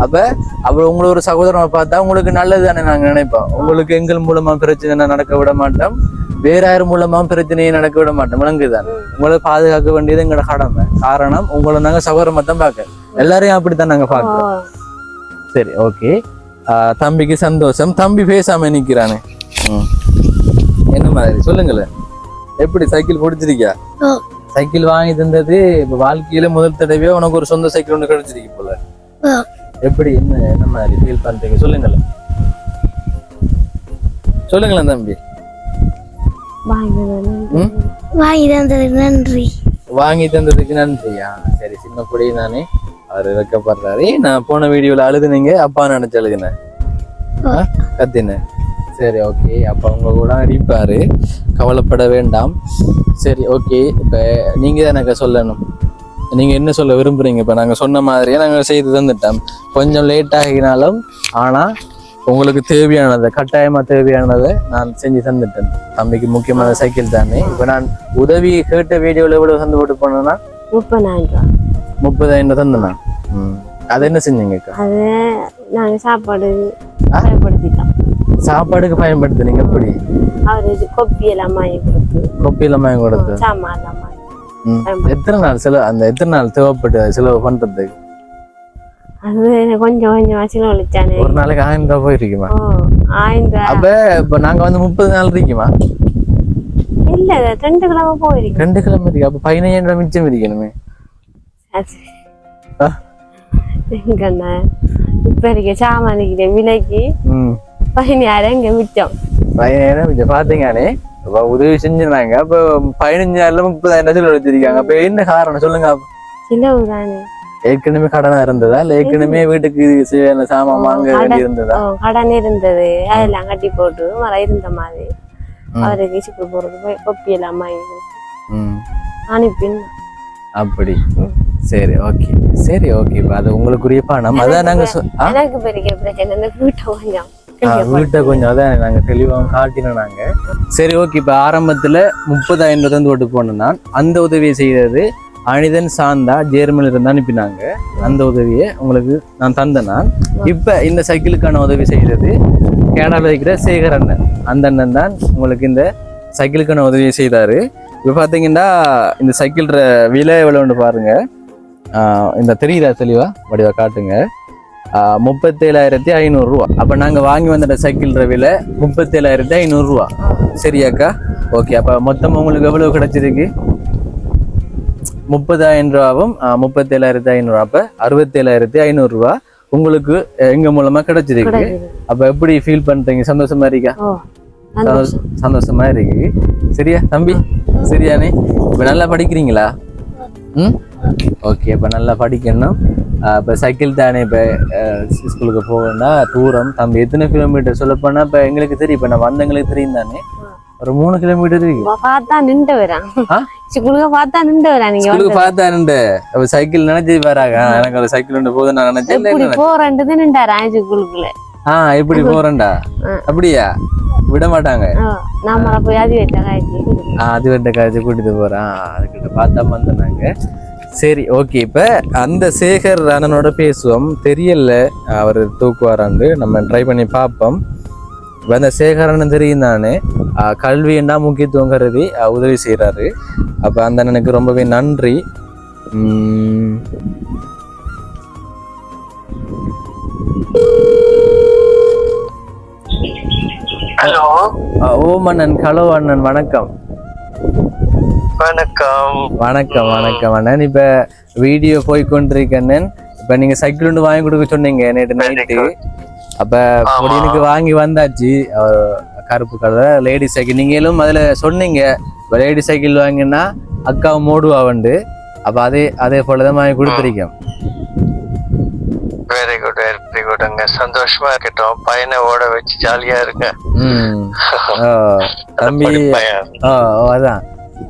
அப்புறம் உங்களை ஒரு சகோதரமா பார்த்தா உங்களுக்கு நல்லது தானே நாங்க நினைப்போம் உங்களுக்கு எங்கள் மூலமா பிரச்சனை நடக்க விட மாட்டோம் வேற யார் மூலமா பிரச்சனையை நடக்க விட மாட்டோம் விளங்குதான் உங்களை பாதுகாக்க வேண்டியது எங்களோட கடமை காரணம் உங்களை நாங்க சகோதரமா தான் பாக்க எல்லாரையும் அப்படித்தான் நாங்க பாக்குறோம் சரி ஓகே தம்பிக்கு சந்தோஷம் தம்பி பேசாம நிக்கிறானே என்ன மாதிரி சொல்லுங்களேன் எப்படி சைக்கிள் பிடிச்சிருக்கியா சைக்கிள் வாங்கி தந்தது இப்ப வாழ்க்கையில முதல் தடவையே உனக்கு ஒரு சொந்த சைக்கிள் ஒண்ணு கிடைச்சிருக்கு போல எப்படி என்ன மாதிரி ஃபீல் பண்றீங்க சொல்லுங்களேன் தம்பி வாங்கி தந்ததுக்கு நன்றியா சரி சின்ன பொடி நானே அவரு வைக்கப்படுறாரு நான் போன வீடியோல அழுதுனீங்க அப்பா நினைச்சு அழுதுனேன் கத்தின சரி ஓகே, அப்போ அவங்க கூட அடிப்பாரு, கவலைப்பட வேண்டாம். சரி ஓகே, இப்போ நீங்கள் தான் எனக்கு சொல்லணும், நீங்கள் என்ன சொல்ல விரும்புகிறீங்க? இப்போ நாங்கள் சொன்ன மாதிரியே நாங்கள் செய்து தந்துட்டோம், கொஞ்சம் லேட் ஆகினாலும் ஆனால் உங்களுக்கு தேவையானதை, கட்டாயமாக தேவையானதை நான் செஞ்சு தந்துட்டேன். தம்பிக்கு முக்கியமான சைக்கிள் தானே. இப்போ நான் உதவி கேட்ட வீடியோவில் எவ்வளோ தந்து போட்டு போனேன்னா 30,000 30,000 தந்தேன். அது என்ன செஞ்சீங்கக்கா? அது நாங்க சாப்பாடு பயன்படுத்திட்டோம். சாப்பாடுக்கு பயன்படுத்துனீங்க? எப்படி? அவரு கொப்பி எல்லாம் வாங்கி கொடுத்து, கொப்பி எல்லாம் வாங்கி கொடுத்து, சாமான் எல்லாம் வாங்கி. எத்தனை நாள் எத்தனை நாள் தேவைப்பட்டு செலவு பண்றதுக்கு? அது கொஞ்சம் கொஞ்சம் செலவழிச்சானே. ஒரு நாளைக்கு 1000 ரூபாய் போயிருக்குமா? 1000. அப்ப இப்ப நாங்க வந்து 30 நாள் இருக்குமா? இல்ல 2 கிழமை போயிருக்கு. 2 கிழமை இருக்கு. அப்ப 15,000 ரூபாய் மிச்சம் இருக்கணுமே. எங்கண்ணா இப்ப இருக்க சாமானிக்கிற விலைக்கு 15,000 இங்க மிச்சம். 15,000 மிச்சம் பாத்தீங்கன்னே. உதவி செஞ்சிருந்தாங்க. அப்ப 15,000 30,000 செலவு வச்சிருக்காங்க. அப்ப என்ன காரணம் சொல்லுங்க? சிலவு தானே. ஏற்கனவே கடனா இருந்ததா இல்ல ஏற்கனவே வீட்டுக்கு சாமான் வாங்க வேண்டி இருந்ததா? கடன் இருந்தது, அதெல்லாம் கட்டி போட்டு மழை இருந்த மாதிரி அவருக்கு ஸ்கூல் போறது போய் கொப்பி எல்லாம் வாங்கி அனுப்பின். அப்படி சரி ஓகே, சரி ஓகே. அது உங்களுக்குரிய பணம். அதான் நாங்க எனக்கு பெரிய பிரச்சனை இந்த வீட்டை கொஞ்சம் அதான் நாங்க தெளிவாக காட்டினோம் நாங்க. சரி ஓகே. இப்ப ஆரம்பத்துல 30,000 தந்து போட்டு போனேன் நான். அந்த உதவியை செய்தது அனிதன் சாந்தா ஜெர்மனில இருந்து அனுப்பினாங்க. அந்த உதவியை உங்களுக்கு நான் தந்தேன் நான். இப்ப இந்த சைக்கிளுக்கான உதவி செய்யறது கேனடாவில் இருக்கிற சேகர் அண்ணன். அந்த அண்ணன் தான் உங்களுக்கு இந்த சைக்கிளுக்கான உதவியை செய்தாரு. இப்ப பாத்தீங்கன்னா இந்த சைக்கிள் விலை எவ்வளவுன்னு பாருங்க. இந்த தெரியுதா தெளிவா வடிவா காட்டுங்க. 37,500 ரூபா. அப்ப நாங்க வாங்கி வந்த சைக்கிள் விலை 37,500 ரூபா. சரியாக்கா? ஓகே. அப்ப மொத்தம் உங்களுக்கு எவ்வளவு கிடைச்சிருக்கு? 30,000 ரூபாவும் 37,500. அப்ப 67,500 ரூபா உங்களுக்கு எங்க மூலமா கிடைச்சிருக்கு. அப்ப எப்படி ஃபீல் பண்றீங்க? சந்தோஷமா இருக்கா? சந்தோஷமா இருக்கு. சரியா தம்பி? சரியானே? இப்ப நல்லா படிக்கிறீங்களா? ஓகே. இப்ப நல்லா படிக்கணும். இப்ப சைக்கிள் தானே. இப்ப ஸ்கூலுக்கு போகணும்னா தூரம். தம்பி எத்தனை கிலோமீட்டர் சொல்ல போனா இப்ப எங்களுக்கு தெரியும். இப்ப நான் வந்தவங்களுக்கு தெரியும் தானே, ஒரு 3 கிலோமீட்டர் இருக்கு. பார்த்தா நின்று வரான். ஸ்கூலுக்கு பார்த்தா நின்று வரான். நீங்க ஸ்கூலுக்கு பார்த்தா நின்று அப்ப சைக்கிள் நினைச்சு வராங்க. எனக்கு ஒரு சைக்கிள் ஒன்று போதும் நான் நினைச்சேன். இப்படி போறேன்ட்டு நின்றாரா ஸ்கூலுக்குள்ள? இப்படி போறேன்டா. அப்படியா? விட மாட்டாங்க. நாம போய் அதிவட்ட காய்ச்சி கூட்டிட்டு போறான். அதுக்கிட்ட பார்த்தா வந்தாங்க. சரி ஓகே. இப்ப அந்த சேகர் அண்ணனோட பேசுவோம். தெரியல அவர் தூக்குவாராண்டு. நம்ம ட்ரை பண்ணி பார்ப்போம். அந்த சேகரன் தெரியும் தானே, கல்வின்னா முக்கியத்துவம் கருதி உதவி செய்யறாரு. அப்ப அந்த அண்ணனுக்கு ரொம்பவே நன்றி. ஹலோ. ஓம் அண்ணன். ஹலோ அண்ணன், வணக்கம். வணக்கம். வணக்கம் வணக்கம் அண்ணன். இப்ப வீடியோ போய்கொண்டிருக்கேன். இப்ப நீங்க சைக்கிள் ஒன்று வாங்கி கொடுக்க சொன்னீங்க நேற்று நைட்டு. அப்ப பொடியனுக்கு வாங்கி வந்தாச்சு. கருப்பு கலர் லேடி சைக்கிள். நீங்களும் அதுல சொன்னீங்க லேடி சைக்கிள் வாங்கினா அக்காவும் ஓடுவாண்டு. அப்ப அதே போலதான் வாங்கி கொடுத்துருக்கேன். வெரி குட், வெரி குட்ங்க. சந்தோஷமா இருக்கட்டும். பையனை ஓட வச்சு ஜாலியா இருங்க. தம்பி அதான்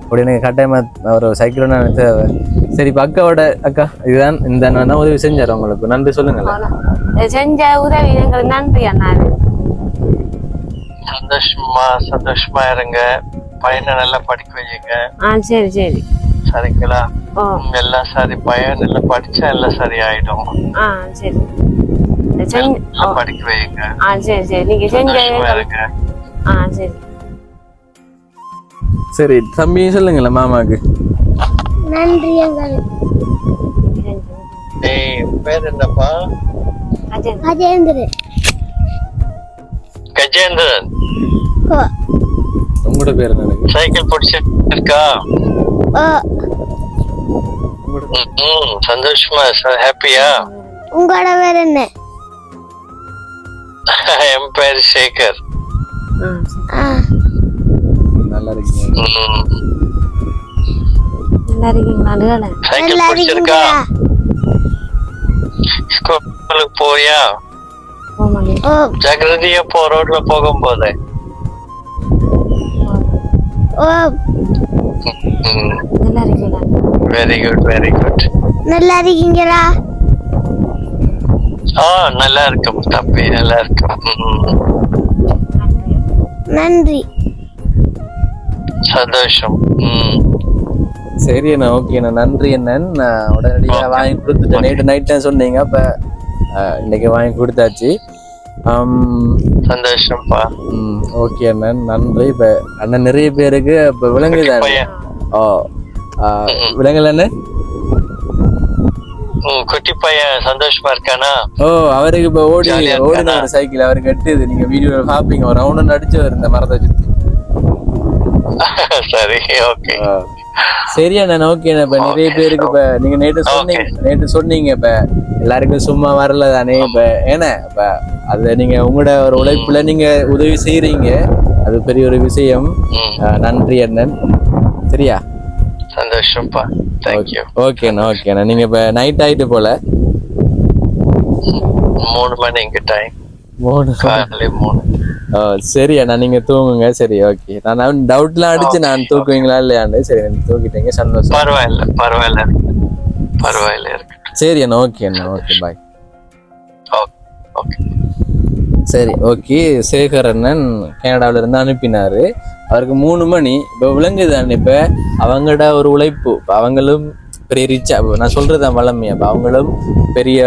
பொடியனுக்கு கட்டாயமா ஒரு சைக்கிள் ஒன்று தேவை. சரி இப்ப அக்கா இதுதான் இந்த அண்ணா உதவி செஞ்சாரு. உங்களுக்கு நன்றி சொல்லுங்களேன். செஞ்ச உதவி எங்களுக்கு நன்றி அண்ணா. சந்தோஷமா இருங்க. பையனை நல்லா படிக்க வைங்க. சரி சரி. சரிங்களா? எல்லாம் சரி. பையன் நல்லா படிச்சா எல்லாம் சரி ஆயிடும். சரி படிக்க வைங்க. சரி சரி. நீங்க செஞ்ச சரி சரி. தம்பி சொல்லுங்களேன் மாமாக்கு நன்றி. பேர் என்னப்பா? கஜேந்திரன். கஜேந்திரன். உங்களோட பேர் என்ன? சைக்கிள் பிடிச்சிருக்கா? சந்தோஷமா? ஹாப்பியா? உங்களோட பேர் என்ன? என் பேர் சேகர். நல்லா இருக்கீங்க? நல்லா இருக்கீங்களா? சைக்கிள் பிடிச்சிருக்கா? ஸ்கூலுக்கு போறியா? போமாடி ஜாக்கிரதையா போ ரோட்ல போகும்போது. நல்லா இருக்கீங்களா? Very good very good. நல்லா இருக்கீங்களா? நல்லா இருக்கும் தம்பி, நல்லா இருக்கும். நன்றி. சந்தோஷம். சரி அண்ணா, ஓகே அண்ணா, நன்றி அண்ணன். நான் உடனடியாக வாங்கி கொடுத்துட்டேன். நேற்று நைட் தான் சொன்னீங்க, அப்ப இன்னைக்கு வாங்கி கொடுத்தாச்சு. சந்தோஷம்ப்பா. ஓகே அண்ணன், நன்றி. இப்ப அண்ணன் நிறைய பேருக்கு இப்ப விலங்குதான். விலங்குல அண்ணன் குட்டி பையன் சந்தோஷமா இருக்கானா? அவருக்கு இப்ப ஓடின ஒரு சைக்கிள் அவருக்கு எட்டுது. நீங்க வீடியோ பாப்பீங்க, ஒரு ரவுண்ட் அடிச்சு இந்த மரத்தை சுத்தி. சரி, ஓகே. சரி அண்ணன், ஓகே அண்ணா. இப்ப நிறைய பேருக்கு இப்ப நீங்க நேற்று சொன்னீங்க இப்ப எல்லாருக்கும் சும்மா வரல தானே. இப்ப ஏன்னா இப்ப அது நீங்க உங்களோட ஒரு உழைப்புல நீங்க உதவி செய்யறீங்க, அது பெரிய ஒரு விஷயம். நன்றி அண்ணன். சரியா? சந்தோஷம்ப்பா. தேங்க்யூ. ஓகே அண்ணா, ஓகே அண்ணா. நீங்க இப்ப நைட் ஆயிட்டு போல 3 மணி இங்க டைம். 3. சரி அண்ணா, நீங்க தூங்குங்க. சரி, ஓகே. நான் டவுட்லாம் அடிச்சு நான் தூக்குவீங்களா இல்லையாண்டு. சரி, தூக்கிட்டீங்க, சந்தோஷம். பரவாயில்ல. சரி அண்ணா, ஓகே அண்ணா, ஓகே, பாய். ஓகே. சரி, ஓகே. சேகர் அண்ணன் கனடாவில இருந்து அனுப்பினாரு. அவருக்கு 3 மணி. இப்ப விளங்குதானே, இப்ப அவங்களோட ஒரு உழைப்பு. இப்ப அவங்களும் பெரிய ரிச்சா, நான் சொல்றதுதான் வளமையா. இப்ப அவங்களும் பெரிய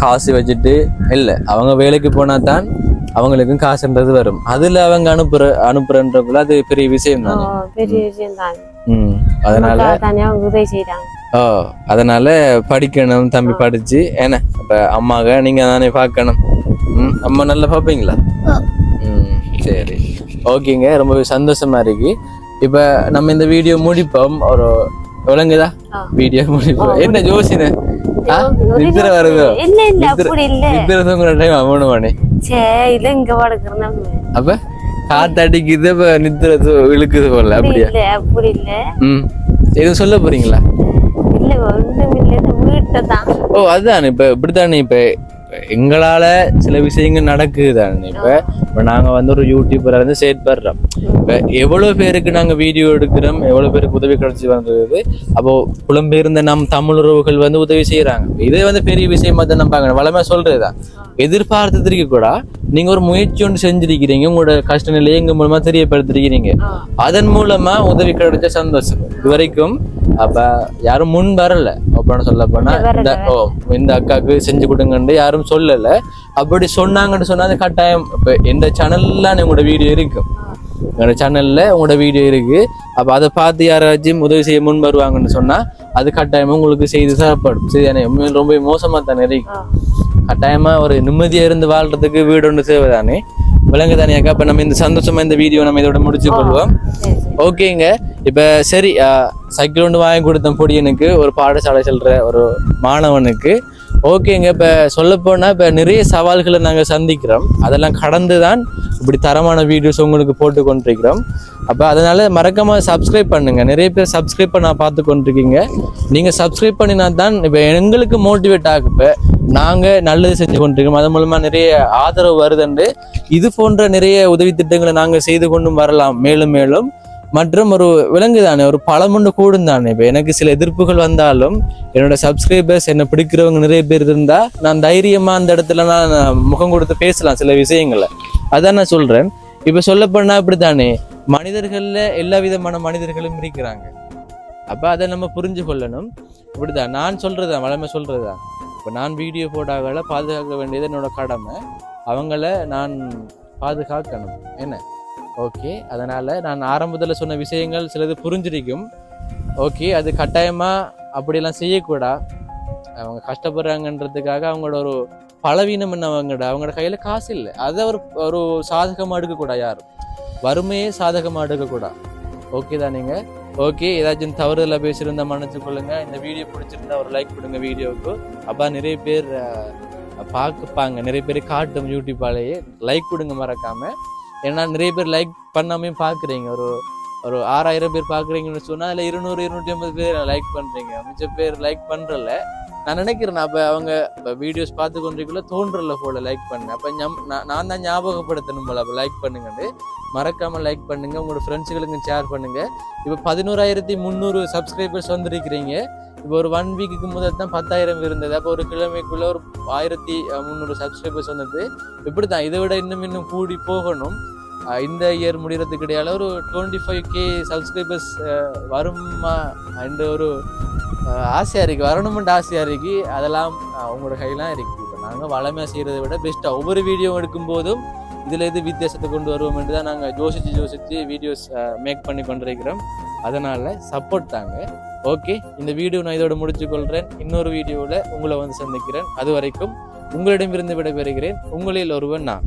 காசு வச்சுட்டு இல்லை, அவங்க வேலைக்கு போனா தான் அவங்களுக்கும் காசுன்றது வரும். அதுல அவங்க அனுப்புறன்றக்குள்ள அது பெரிய விஷயம் தானே. பெரிய விஷயம் தான். அதனால உதவி செய்யறாங்க. அதனால படிக்கணும் தம்பி, படிச்சு ஏன்னா இப்ப அம்மாவை நீங்க தானே பார்க்கணும். அம்மா நல்லா பார்ப்பீங்களா? சரி, ஓகேங்க. ரொம்பவே சந்தோஷமா இருக்கு. இப்ப நம்ம இந்த வீடியோ முடிப்போம். ஒரு விளங்குதா? வீடியோ முடிப்போம். என்ன ஜோசின நித்திர வருதோ? நித்திர தூங்குற டைம் அவனுவானே. அப்ப காத்தடிக்குது, இப்ப நித்திர இழுக்குது போல. அப்படியா? எதுவும் சொல்ல போறீங்களா? அதுதான் இப்ப இப்படித்தானே. இப்ப எங்களால சில விஷயங்கள் நடக்குது தானே. இப்ப நாங்க ஒரு யூடியூபரா இருந்து செயற்படுறோம். இப்ப எவ்வளவு பேருக்கு நாங்க வீடியோ எடுக்கிறோம், எவ்வளவு பேருக்கு உதவி கிடைச்சி வந்தது. அப்போ புலம்பெயர்ந்த நம் தமிழ் உறவுகள் உதவி செய்யறாங்க. இதே பெரிய விஷயமா தான் நம்பாங்க. வளமா சொல்றதுதான். எதிர்பார்த்ததுக்கு கூட நீங்க ஒரு முயற்சி ஒன்று செஞ்சிருக்கிறீங்க, உங்களோட கஷ்ட நிலையை எங்க மூலமா தெரியப்படுத்திருக்கிறீங்க. அதன் மூலமா உதவி கிடைச்ச சந்தோஷம். இது வரைக்கும் அப்ப யாரும் முன் வரல. அப்படின்னு சொல்ல போனா இந்த அக்காவுக்கு செஞ்சு கொடுங்கன்னு யாரும் சொல்லல. அப்படி சொன்னாங்கன்னு சொன்னா அது கட்டாயம். இப்ப எந்த சேனல்ல உங்களோட வீடியோ இருக்கும், என்னோட சேனல்ல உங்களோட வீடியோ இருக்கு. அப்ப அதை பார்த்து யாராச்சும் உதவி செய்ய முன் வருவாங்கன்னு சொன்னா அது கட்டாயமா உங்களுக்கு செய்து சாப்பாடு. சரி, ரொம்ப மோசமா தானே இருக்கு. கட்டாயமா ஒரு நிம்மதியா இருந்து வாழ்றதுக்கு வீடு ஒன்று தேவைதானே. விலங்குதானே அக்கா? இப்ப நம்ம இந்த சந்தோஷமா இந்த வீடியோ நம்ம இதோட முடிச்சு கொள்வோம். ஓகேங்க. இப்ப சரி, சைக்கிள் ஒன்று வாங்கி கொடுத்தேன் பொடியனுக்கு, ஒரு பாடசாலை செல்ற ஒரு மாணவனுக்கு. ஓகேங்க. இப்ப சொல்ல போனா இப்ப நிறைய சவால்களை நாங்க சந்திக்கிறோம். அதெல்லாம் கடந்துதான் இப்படி தரமான வீடியோஸ் உங்களுக்கு போட்டு கொண்டிருக்கிறோம். அப்ப அதனால மறக்காம சப்ஸ்கிரைப் பண்ணுங்க. நிறைய பேர் சப்ஸ்கிரைப் பண்ண பார்த்து கொண்டிருக்கீங்க. நீங்க சப்ஸ்கிரைப் பண்ணினா தான் இப்ப எங்களுக்கு மோட்டிவேட் ஆகும். இப்ப நாங்க நல்லது செஞ்சு கொண்டிருக்கோம், அதன் மூலமா நிறைய ஆதரவு வருதுண்டு. இது போன்ற நிறைய உதவி திட்டங்களை நாங்க செய்து கொண்டும் வரலாம் மேலும் மேலும். மற்றும் ஒரு விலங்கு தானே, ஒரு பழமுண்டு கூடும் தானே. இப்போ எனக்கு சில எதிர்ப்புகள் வந்தாலும் என்னோட சப்ஸ்கிரைபர்ஸ் என்னை பிடிக்கிறவங்க நிறைய பேர் இருந்தா நான் தைரியமா அந்த இடத்துல நான் முகம் கொடுத்து பேசலாம் சில விஷயங்களை. அதான் நான் சொல்றேன். இப்ப சொல்ல போனா இப்படித்தானே, மனிதர்கள்ல எல்லா விதமான மனிதர்களும் இருக்கிறாங்க. அப்ப அதை நம்ம புரிஞ்சு கொள்ளணும். இப்படிதான் நான் சொல்றதுதான், வளமை சொல்றதுதான். இப்ப நான் வீடியோ போட்டாக்களை பாதுகாக்க வேண்டியது என்னோட கடமை. அவங்கள நான் பாதுகாக்கணும். என்ன? ஓகே. அதனால நான் ஆரம்பத்தில் சொன்ன விஷயங்கள் சிலது புரிஞ்சிருக்கும். ஓகே, அது கட்டாயமா அப்படியெல்லாம் செய்யக்கூடா. அவங்க கஷ்டப்படுறாங்கன்றதுக்காக அவங்களோட ஒரு பலவீனம் என்ன, அவங்களோட கையில காசு இல்லை, அதை ஒரு சாதகமா எடுக்கக்கூடா. யாரும் வறுமையே சாதகமா எடுக்கக்கூடா. ஓகே தான் நீங்க. ஓகே, ஏதாச்சும் தவறுதலா பேசியிருந்தா மன்னிச்சு கொள்ளுங்க. இந்த வீடியோ பிடிச்சிருந்தா ஒரு லைக் கொடுங்க வீடியோவுக்கு. அப்ப நிறைய பேர் பார்ப்பாங்க, நிறைய பேர் காட்டும் யூடியூப்பாலேயே. லைக் கொடுங்க மறக்காம. ஏன்னா நிறைய பேர் லைக் பண்ணாமே பாக்குறீங்க. ஒரு 6000 பேர் பாக்குறீங்கன்னு சொன்னா அதுல 200-250 பேர் லைக் பண்றீங்க. மிச்ச பேர் லைக் பண்றல. நான் நினைக்கிறேன் அப்ப அவங்க வீடியோஸ் பார்த்து கொண்டிருக்கல தோன்றல போல லைக் பண்ண அப்ப நான் தான் ஞாபகப்படுத்தணும் போல அப்ப லைக் பண்ணுங்கன்னு மறக்காம லைக் பண்ணுங்க உங்களோட ஃப்ரெண்ட்ஸுகளுக்கு ஷேர் பண்ணுங்க இப்போ 11,300 சப்ஸ்கிரைபர்ஸ் வந்திருக்கிறீங்க இப்போ ஒரு 1 வீக்குக்கு முதல் தான் 10,000 இருந்தது அப்போ ஒரு கிழமைக்குள்ள ஒரு 1,300 சப்ஸ்கிரைபர்ஸ் வந்தது இப்படித்தான் இதை விட இன்னும் கூடி போகணும் இந்த இயர் முடிகிறதுக்கு இடையால ஒரு 25K சப்ஸ்கிரைபர்ஸ் வருமா என்ற ஒரு ஆசையா இருக்கு வரணுமெண்ட் ஆசையா இருக்கு அதெல்லாம் உங்களோட கையெல்லாம் இருக்கு இப்போ நாங்கள் வளமையாக செய்யறதை விட பெஸ்ட்டாக ஒவ்வொரு வீடியோ எடுக்கும் போதும் இதுல எது வித்தியாசத்தை கொண்டு வருவோம் என்று தான் நாங்கள் யோசிச்சு வீடியோஸ் மேக் பண்ணி கொண்டிருக்கிறோம் அதனால சப்போர்ட் தாங்க ஓகே இந்த வீடியோ நான் இதோட முடிச்சு கொள்றேன் இன்னொரு வீடியோவில் உங்களை வந்து சந்திக்கிறேன் அது வரைக்கும் உங்களிடமிருந்து விடைபெறுகிறேன் உங்களில் ஒருவன் நான்